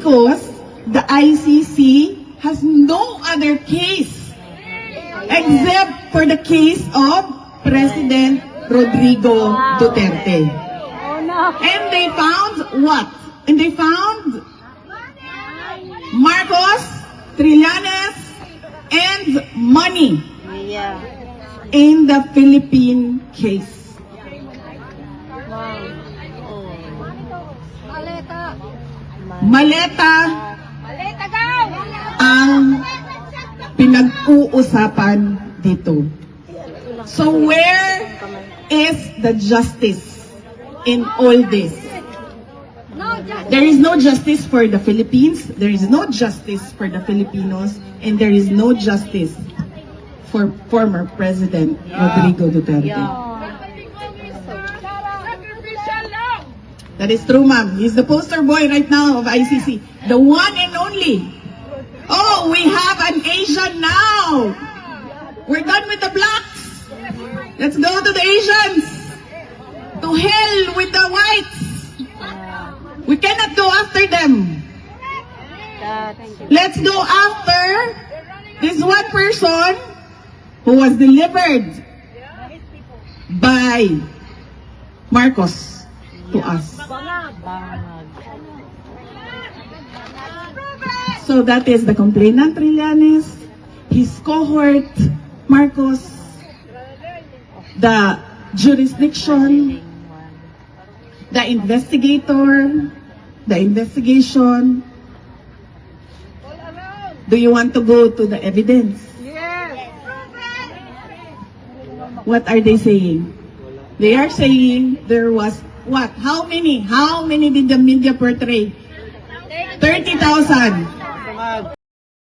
because the ICC has no other case except for the case of President Rodrigo Duterte. And they found what? And they found Marcos, Trillanes, and money in the Philippine case. Maleta ang pinag-uusapan dito. So where is the justice in all this? There is no justice for the Philippines, there is no justice for the Filipinos, and there is no justice for former President Rodrigo Duterte. That is true, ma'am. He's the poster boy right now of ICC. The one and only. Oh, we have an Asian now. We're done with the blacks. Let's go to the Asians. To hell with the whites. We cannot go after them. Let's go after this one person who was delivered by Marcos to us. So that is the complainant, Trillanes, his cohort, Marcos, the jurisdiction, the investigator, the investigation. Do you want to go to the evidence? Yes. What are they saying? They are saying there was what? How many? How many did the media portray? 30,000.